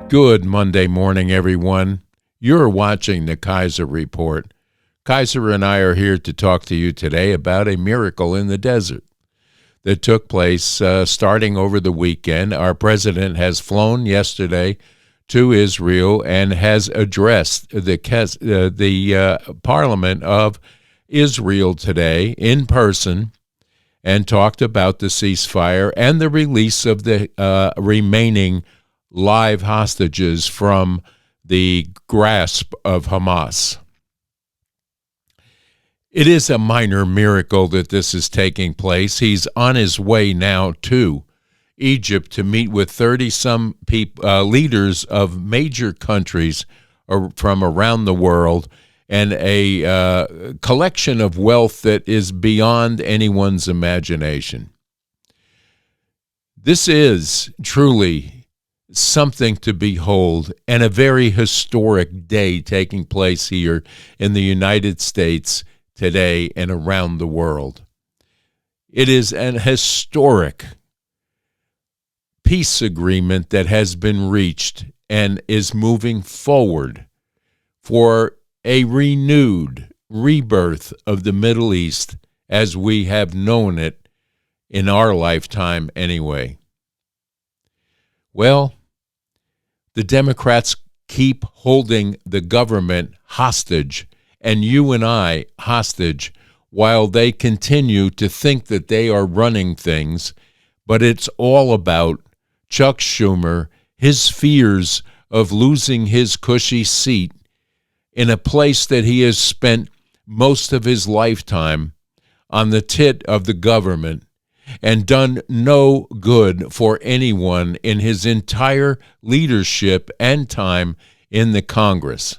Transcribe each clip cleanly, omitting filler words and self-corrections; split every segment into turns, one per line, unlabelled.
Good Monday morning, everyone. You're watching the Kaiser Report. Kaiser and I are here to talk to you today about a miracle in the desert that took place starting over the weekend. Our president has flown yesterday to Israel and has addressed the Parliament of Israel today in person and talked about the ceasefire and the release of the remaining live hostages from the grasp of Hamas. It is a minor miracle that this is taking place. He's on his way now to Egypt to meet with 30-some leaders of major countries from around the world and a collection of wealth that is beyond anyone's imagination. This is truly something to behold and a very historic day taking place here in the United States today and around the world. It is an historic peace agreement that has been reached and is moving forward for a renewed rebirth of the Middle East as we have known it in our lifetime anyway. Well, the Democrats keep holding the government hostage and you and I hostage while they continue to think that they are running things, but it's all about Chuck Schumer, his fears of losing his cushy seat in a place that he has spent most of his lifetime on the tit of the government and done no good for anyone in his entire leadership and time in the Congress.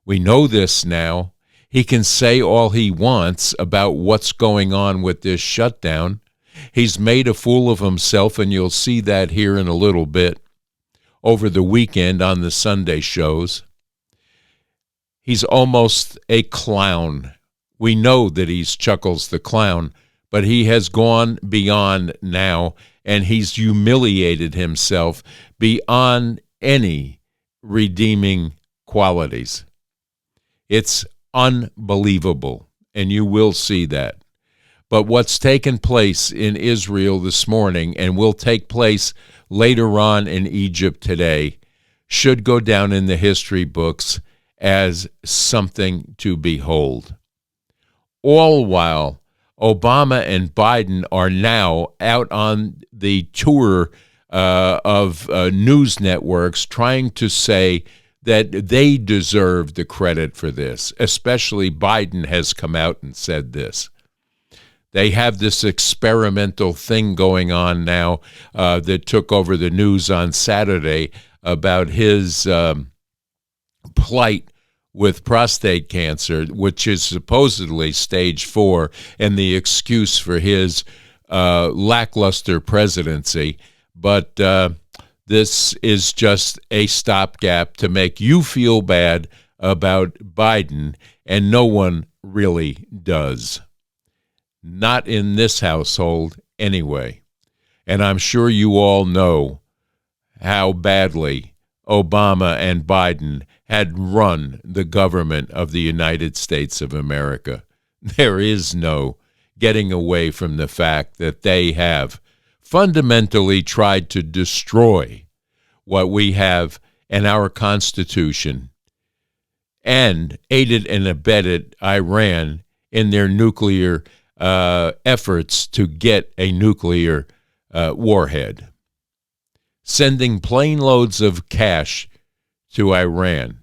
We know this now. He can say all he wants about what's going on with this shutdown. He's made a fool of himself, and you'll see that here in a little bit over the weekend on the Sunday shows. He's almost a clown. We know that he's Chuckles the Clown, but he has gone beyond now, and he's humiliated himself beyond any redeeming qualities. It's unbelievable, and you will see that. But what's taken place in Israel this morning and will take place later on in Egypt today should go down in the history books as something to behold. All while Obama and Biden are now out on the tour of news networks trying to say that they deserve the credit for this. Especially Biden has come out and said this. They have this experimental thing going on now that took over the news on Saturday about his plight with prostate cancer, which is supposedly stage 4, and the excuse for his lackluster presidency. But this is just a stopgap to make you feel bad about Biden, and no one really does. Not in this household anyway. And I'm sure you all know how badly Obama and Biden had run the government of the United States of America. There is no getting away from the fact that they have fundamentally tried to destroy what we have in our Constitution and aided and abetted Iran in their nuclear efforts to get a nuclear warhead, sending plane loads of cash to Iran.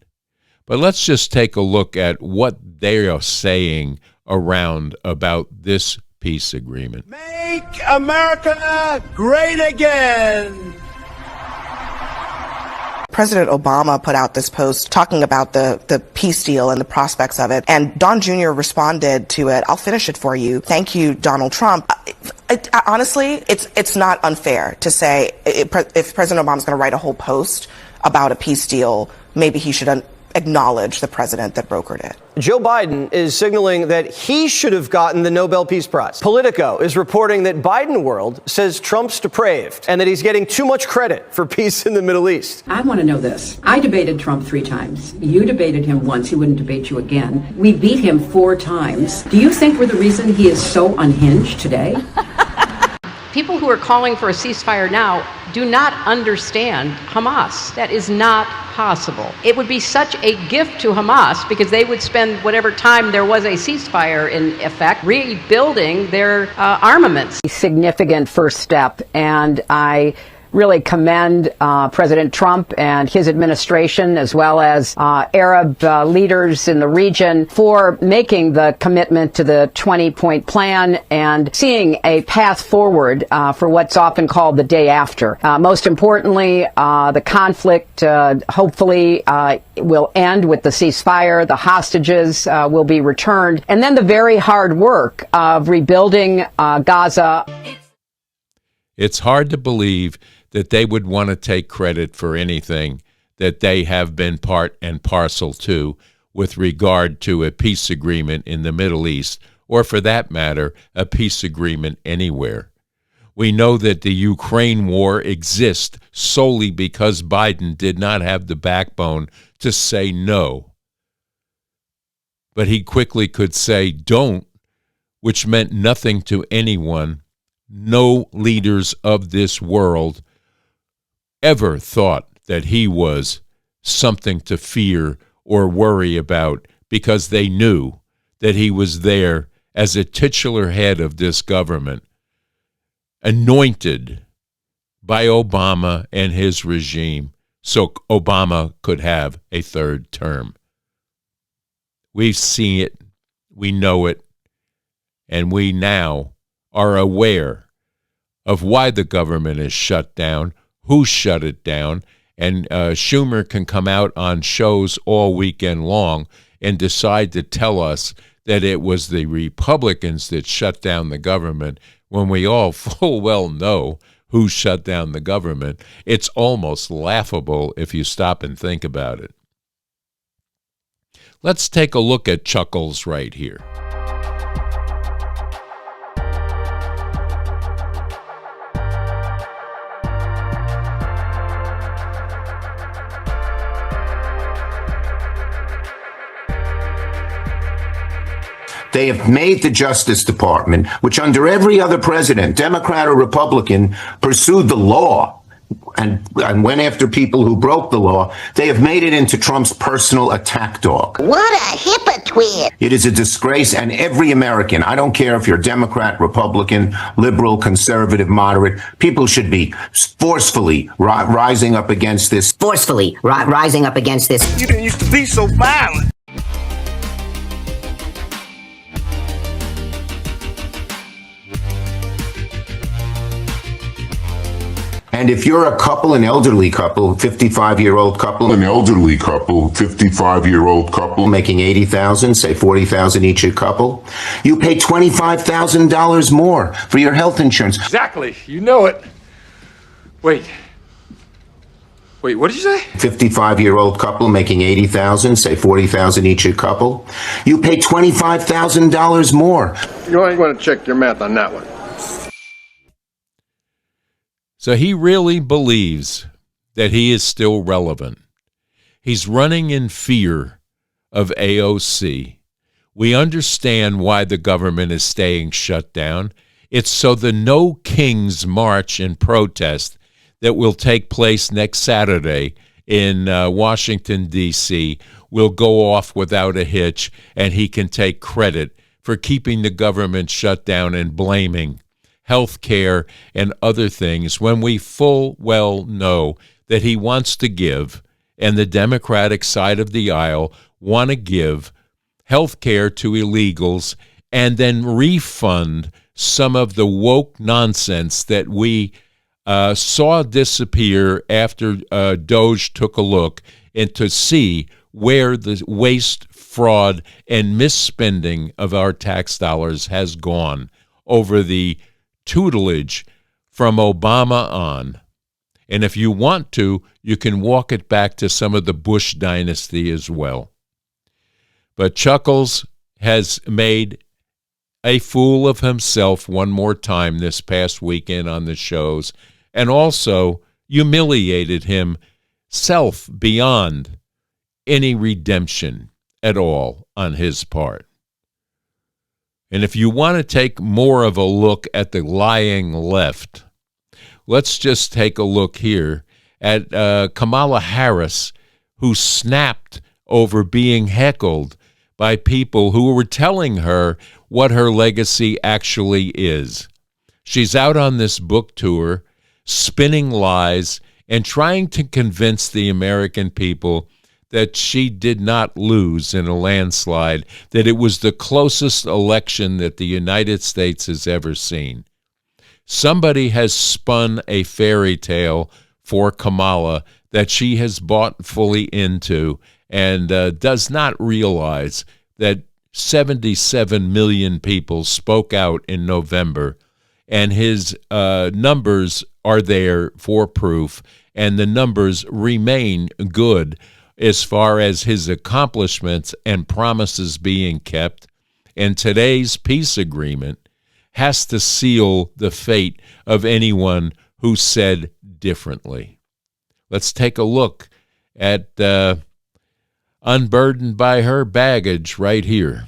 But let's just take a look at what they are saying around about this peace agreement.
Make America great again.
President Obama put out this post talking about the peace deal and the prospects of it, and Don Jr. responded to it. I'll finish it for you. Thank you, Donald Trump. Honestly, it's not unfair to say if President Obama's going to write a whole post about a peace deal, maybe he should acknowledge the president that brokered it.
Joe Biden is signaling that he should have gotten the Nobel Peace Prize. Politico is reporting that Biden World says Trump's depraved and that he's getting too much credit for peace in the Middle East.
I want to know this. I debated Trump 3 times. You debated him once. He wouldn't debate you again. We beat him 4 times. Do you think we're the reason he is so unhinged today?
People who are calling for a ceasefire now do not understand Hamas. That is not possible. It would be such a gift to Hamas because they would spend whatever time there was a ceasefire in effect rebuilding their armaments.
A significant first step, and I really commend President Trump and his administration, as well as Arab leaders in the region, for making the commitment to the 20-point plan and seeing a path forward for what's often called the day after. Most importantly, the conflict hopefully will end with the ceasefire, the hostages will be returned, and then the very hard work of rebuilding Gaza.
It's hard to believe that they would want to take credit for anything that they have been part and parcel to with regard to a peace agreement in the Middle East, or for that matter, a peace agreement anywhere. We know that the Ukraine war exists solely because Biden did not have the backbone to say no. But he quickly could say don't, which meant nothing to anyone. No leaders of this world ever thought that he was something to fear or worry about, because they knew that he was there as a titular head of this government, anointed by Obama and his regime so Obama could have a 3rd term. We've seen it, we know it, and we now are aware of why the government is shut down, who shut it down, and Schumer can come out on shows all weekend long and decide to tell us that it was the Republicans that shut down the government, when we all full well know who shut down the government. It's almost laughable if you stop and think about it. Let's take a look at Chuckles right here.
They have made the Justice Department, which under every other president, Democrat or Republican, pursued the law and went after people who broke the law, they have made it into Trump's personal attack dog.
What a hypocrite!
It is a disgrace, and every American, I don't care if you're Democrat, Republican, liberal, conservative, moderate, people should be forcefully rising up against this.
Forcefully rising up against this.
You didn't used to be so violent.
And if you're a couple, an elderly couple, 55-year-old couple,
An elderly couple, 55-year-old couple,
making $80,000, say $40,000 each a couple, you pay $25,000 more for your health insurance.
Exactly. You know it. Wait, what did you say?
55-year-old couple making $80,000, say $40,000 each a couple, you pay $25,000 more.
You might want to check your math on that one.
So he really believes that he is still relevant. He's running in fear of AOC. We understand why the government is staying shut down. It's so the No Kings March and protest that will take place next Saturday in Washington, D.C. will go off without a hitch, and he can take credit for keeping the government shut down and blaming health care and other things, when we full well know that he wants to give, and the Democratic side of the aisle want to give health care to illegals and then refund some of the woke nonsense that we saw disappear after Doge took a look, and to see where the waste, fraud, and misspending of our tax dollars has gone over the tutelage from Obama on. And if you want to, you can walk it back to some of the Bush dynasty as well. But Chuckles has made a fool of himself one more time this past weekend on the shows, and also humiliated himself beyond any redemption at all on his part. And if you want to take more of a look at the lying left, let's just take a look here at Kamala Harris, who snapped over being heckled by people who were telling her what her legacy actually is. She's out on this book tour, spinning lies and trying to convince the American people that she did not lose in a landslide, that it was the closest election that the United States has ever seen. Somebody has spun a fairy tale for Kamala that she has bought fully into and does not realize that 77 million people spoke out in November, and his numbers are there for proof, and the numbers remain good as far as his accomplishments and promises being kept. And today's peace agreement has to seal the fate of anyone who said differently. Let's take a look at Unburdened by Her Baggage right here.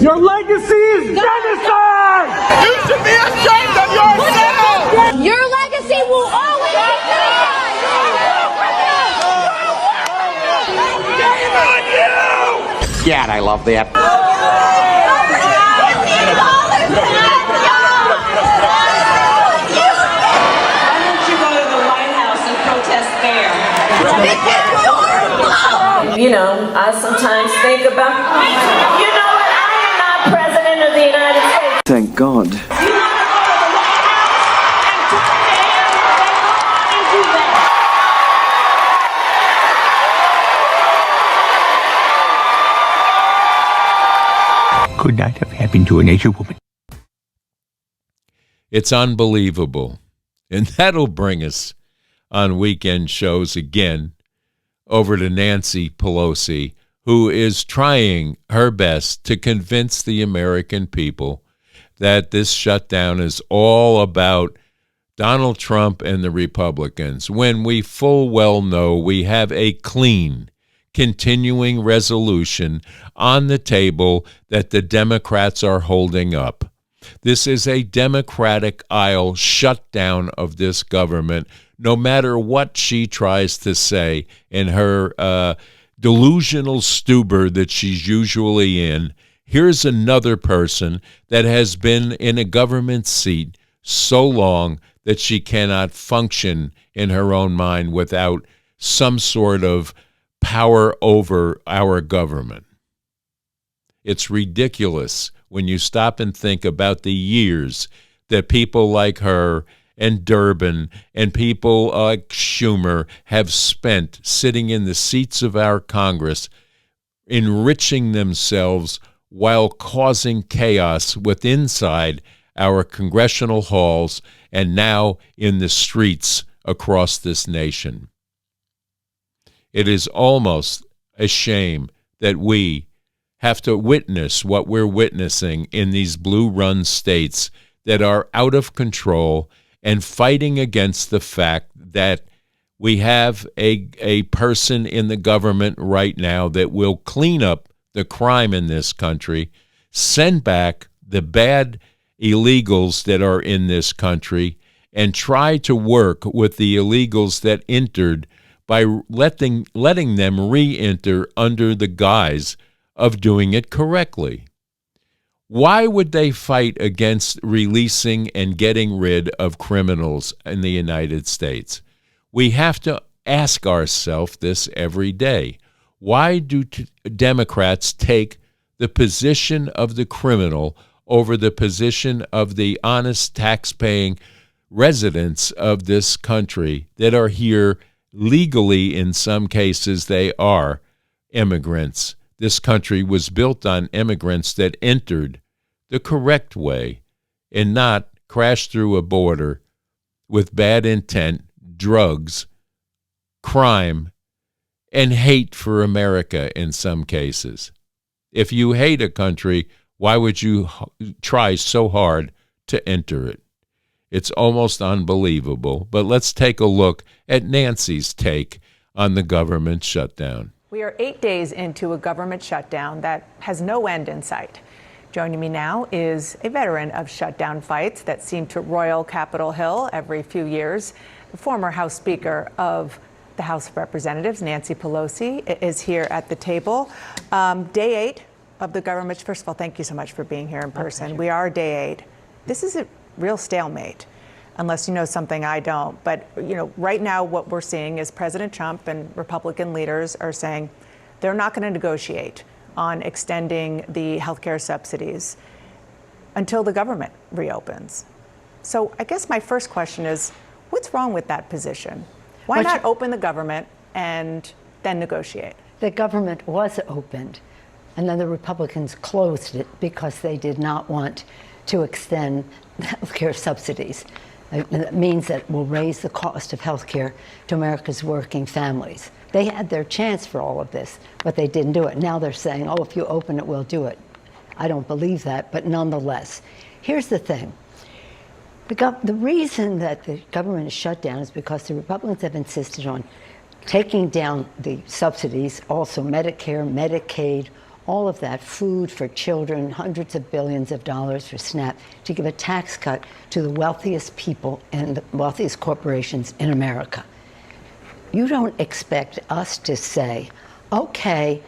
Your legacy is genocide! You should be ashamed of yourself!
Your legacy will always be genocide!
Shame on you!
God, I love that.
Why don't you go to the White House and protest there?
You know, I sometimes think about, you know what, I am not president of the United States.
Thank God.
You want to go to the White House and talk to him? Then go on and do that.
Could not have happened to a nature woman.
It's unbelievable. And that'll bring us on weekend shows again over to Navcy Pelosi, who is trying her best to convince the American people that this shutdown is all about Donald Trump and the Republicans, when we full well know we have a clean, continuing resolution on the table that the Democrats are holding up. This is a Democratic aisle shutdown of this government, no matter what she tries to say in her delusional stupor that she's usually in. Here's another person that has been in a government seat so long that she cannot function in her own mind without some sort of power over our government. It's ridiculous when you stop and think about the years that people like her and Durbin and people like Schumer have spent sitting in the seats of our Congress, enriching themselves while causing chaos inside our congressional halls and now in the streets across this nation. It is almost a shame that we have to witness what we're witnessing in these blue-run states that are out of control and fighting against the fact that we have a person in the government right now that will clean up the crime in this country, send back the bad illegals that are in this country, and try to work with the illegals that entered by letting them re-enter under the guise of doing it correctly. Why would they fight against releasing and getting rid of criminals in the United States? We have to ask ourselves this every day. Why do Democrats take the position of the criminal over the position of the honest tax-paying residents of this country that are here legally. In some cases, they are immigrants. This country was built on immigrants that entered the correct way and not crashed through a border with bad intent, drugs, crime, and hate for America in some cases. If you hate a country, why would you try so hard to enter it? It's almost unbelievable. But let's take a look at Nancy's take on the government shutdown.
We are 8 days into a government shutdown that has no end in sight. Joining me now is a veteran of shutdown fights that seem to roil Capitol Hill every few years. The former House Speaker of the House of Representatives, Navcy Pelosi, is here at the table. Day 8 of the government. First of all, thank you so much for being here in person. We are day 8. This is a real stalemate, unless you know something I don't. But, you know, right now what we're seeing is President Trump and Republican leaders are saying they're not going to negotiate on extending the healthcare subsidies until the government reopens. So I guess my first question is, what's wrong with that position? Why not open the government and then negotiate?
The government was opened, and then the Republicans closed it because they did not want to extend health care subsidies. That means that it will raise the cost of health care to America's working families. They had their chance for all of this, but they didn't do it. Now they're saying, oh, if you open it, we'll do it. I don't believe that, but nonetheless. Here's the thing. The reason that the government is shut down is because the Republicans have insisted on taking down the subsidies, also Medicare, Medicaid, all of that, food for children, hundreds of billions of dollars for SNAP, to give a tax cut to the wealthiest people and the wealthiest corporations in America. You don't expect us to say, okay,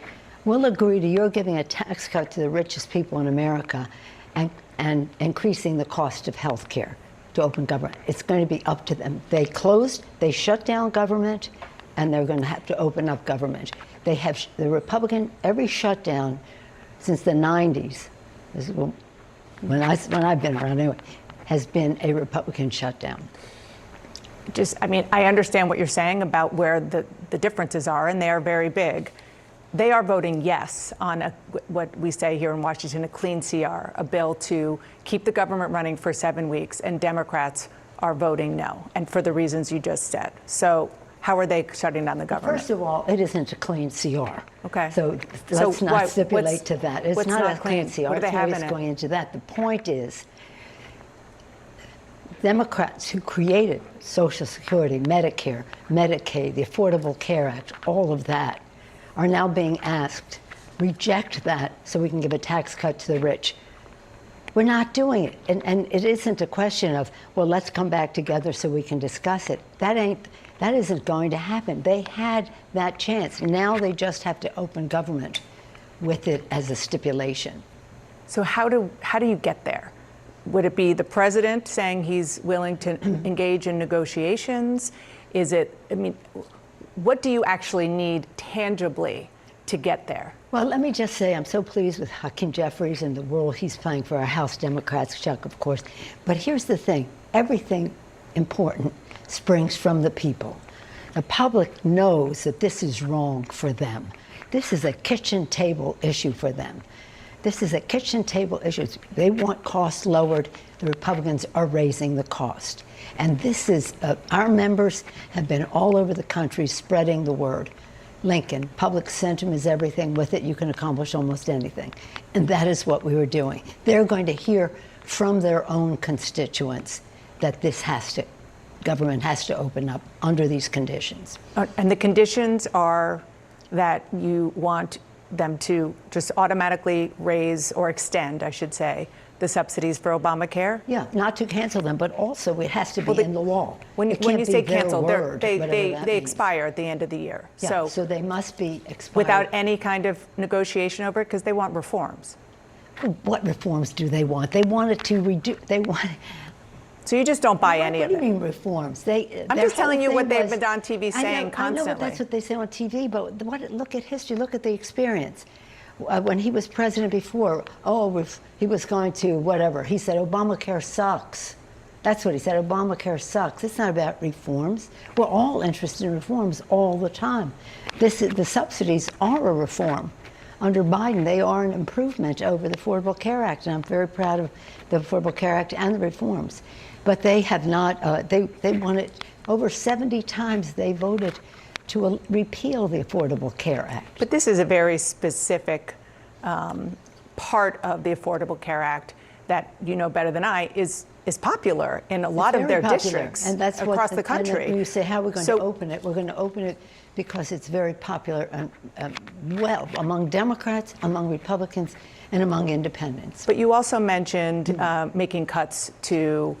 we'll agree to your giving a tax cut to the richest people in America and increasing the cost of health care to open government. It's going to be up to them. They shut down government, and they're going to have to open up government. They have every shutdown since the 90s, when I've been around anyway, has been a Republican shutdown.
I understand what you're saying about where the differences are, and they are very big. They are voting yes on what we say here in Washington, a clean CR, a bill to keep the government running for 7 weeks, and Democrats are voting no, and for the reasons you just said. So how are they shutting down the government?
First of all, it isn't a clean CR.
Okay.
So let's not stipulate to that. It's not a clean CR.
What do they have in
it's
it?
going into that. The point is, Democrats who created Social Security, Medicare, Medicaid, the Affordable Care Act, all of that, are now being asked, reject that so we can give a tax cut to the rich. We're not doing it. And it isn't a question of, well, let's come back together so we can discuss it. That isn't going to happen. They had that chance. Now they just have to open government with it as a stipulation.
So how do you get there? Would it be the president saying he's willing to engage in negotiations? What do you actually need tangibly to get there?
Well, let me just say I'm so pleased with Hakeem Jeffries and the role he's playing for our House Democrats, Chuck, of course. But here's the thing. Everything important springs from the people. The public knows that this is wrong for them. This is a kitchen table issue for them. This is a kitchen table issue. They want costs lowered. The Republicans are raising the cost. And this is, our members have been all over the country spreading the word. Lincoln, public sentiment is everything. With it, you can accomplish almost anything. And that is what we were doing. They're going to hear from their own constituents that government has to open up under these conditions.
And the conditions are that you want them to just automatically raise or extend, I should say, the subsidies for Obamacare?
Yeah, not to cancel them, but also it has to be in the law.
When you say cancel, they expire at the end of the year.
Yeah, so they must be expired.
Without any kind of negotiation over it, because they want reforms.
What reforms do they want? They want it to reduce.
So you just don't buy any of it?
What do you mean reforms?
I'm just telling you what they've been on TV saying constantly.
I know that's what they say on TV, but look at history, look at the experience. When he was president before, he was going to whatever. He said, Obamacare sucks. That's what he said, Obamacare sucks. It's not about reforms. We're all interested in reforms all the time. The subsidies are a reform. Under Biden, they are an improvement over the Affordable Care Act, and I'm very proud of the Affordable Care Act and the reforms. But they have not, they wanted, over 70 times they voted to repeal the Affordable Care Act.
But this is a very specific part of the Affordable Care Act that you know better than I is popular in a lot of their districts
and that's
across the country.
And you say, how are we going to open it? We're going to open it because it's very popular and well among Democrats, among Republicans, and among independents.
But you also mentioned making cuts to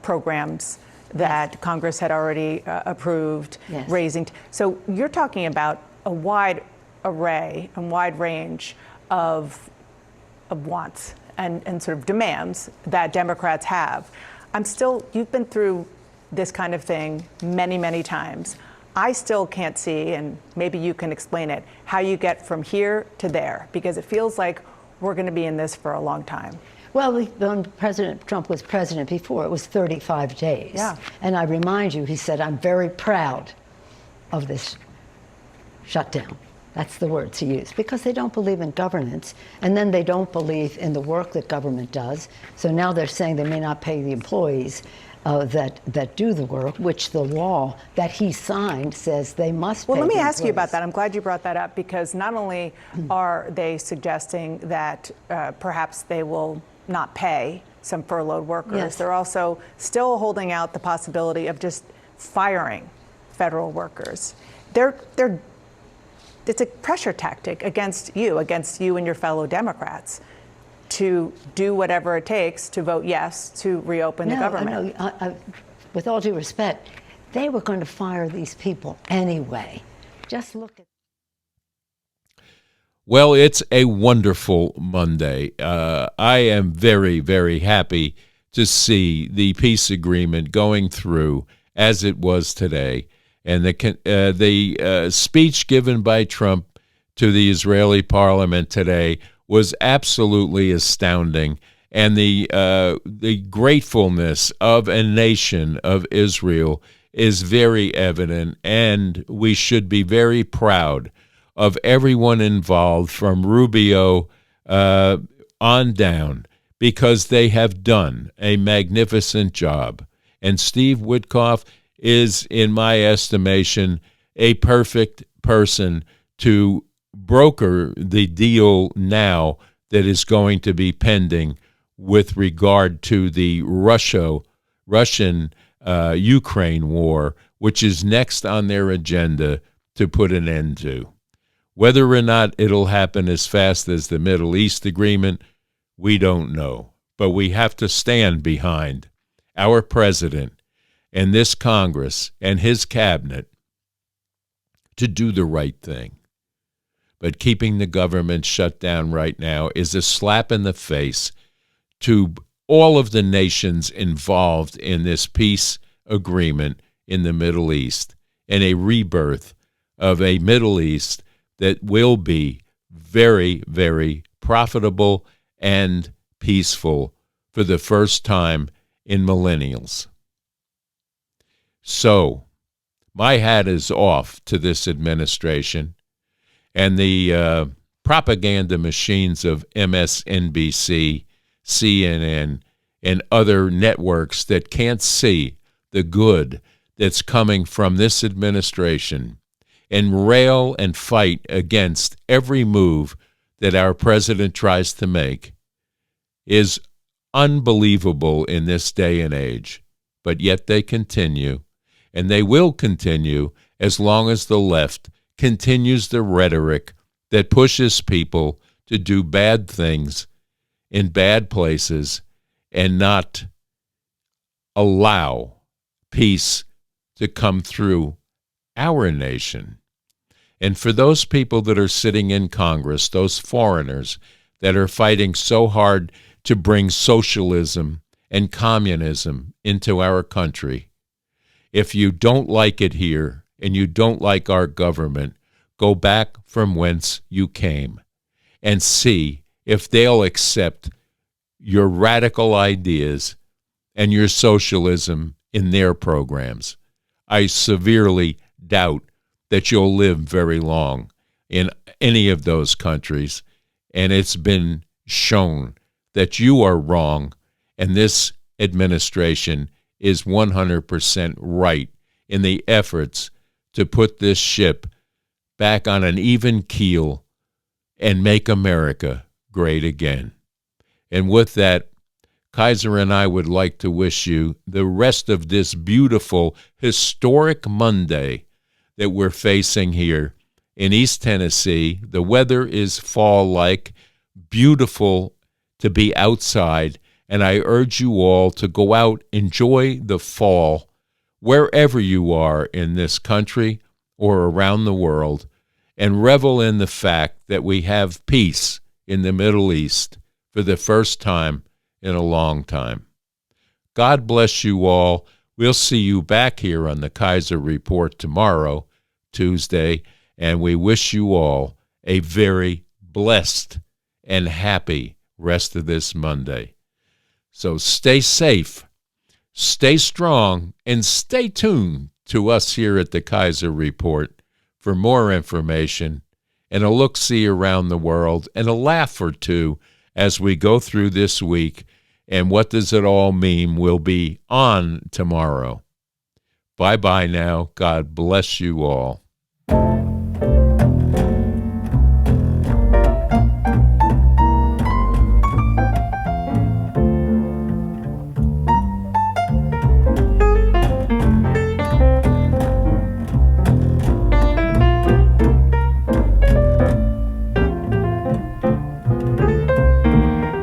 programs that Congress had already approved, raising. So you're talking about a wide array and wide range of wants and sort of demands that Democrats have. You've been through this kind of thing many, many times. I still can't see, and maybe you can explain it, how you get from here to there, because it feels like we're going to be in this for a long time.
Well, when President Trump was president before, it was 35 days.
Yeah.
And I remind you, he said, I'm very proud of this shutdown. That's the words he used, because they don't believe in governance, and then they don't believe in the work that government does. So now they're saying they may not pay the employees that do the work, which the law that he signed says they must pay.
Well, let me
the
ask you about
employees.
that. I'm glad you brought that up, because not only are they suggesting that perhaps they will not pay some furloughed workers,
Yes.
they're also still holding out the possibility of just firing federal workers. It's a pressure tactic against you and your fellow Democrats to do whatever it takes to vote yes to reopen the government.
No, with all due respect, they were going to fire these people anyway. Just look at.
Well, it's a wonderful Monday. I am very, very happy to see the peace agreement going through as it was today. And the speech given by Trump to the Israeli parliament today was absolutely astounding. And the gratefulness of a nation of Israel is very evident, and we should be very proud of everyone involved from Rubio on down, because they have done a magnificent job. And Steve Witkoff is, in my estimation, a perfect person to broker the deal now that is going to be pending with regard to the Russian-Ukraine war, which is next on their agenda to put an end to. Whether or not it'll happen as fast as the Middle East agreement, we don't know. But we have to stand behind our president and this Congress and his cabinet to do the right thing. But keeping the government shut down right now is a slap in the face to all of the nations involved in this peace agreement in the Middle East, and a rebirth of a Middle East that will be very, very profitable and peaceful for the first time in millennials. So, my hat is off to this administration and the propaganda machines of MSNBC, CNN, and other networks that can't see the good that's coming from this administration and rail and fight against every move that our president tries to make is unbelievable in this day and age. But yet they continue, and they will continue as long as the left continues the rhetoric that pushes people to do bad things in bad places and not allow peace to come through our nation. And for those people that are sitting in Congress, those foreigners that are fighting so hard to bring socialism and communism into our country, if you don't like it here and you don't like our government, go back from whence you came and see if they'll accept your radical ideas and your socialism in their programs. I severely doubt that you'll live very long in any of those countries, and it's been shown that you are wrong, and this administration is 100% right in the efforts to put this ship back on an even keel and make America great again. And with that, Kaiser and I would like to wish you the rest of this beautiful, historic Monday that we're facing here in East Tennessee. The weather is fall-like, beautiful to be outside, and I urge you all to go out, enjoy the fall, wherever you are in this country or around the world, and revel in the fact that we have peace in the Middle East for the first time in a long time. God bless you all. We'll see you back here on the Kaiser Report tomorrow, Tuesday, and we wish you all a very blessed and happy rest of this Monday. So stay safe, stay strong, and stay tuned to us here at the Kaiser Report for more information and a look-see around the world and a laugh or two as we go through this week. And what does it all mean? We'll be on tomorrow. Bye-bye now. God bless you all.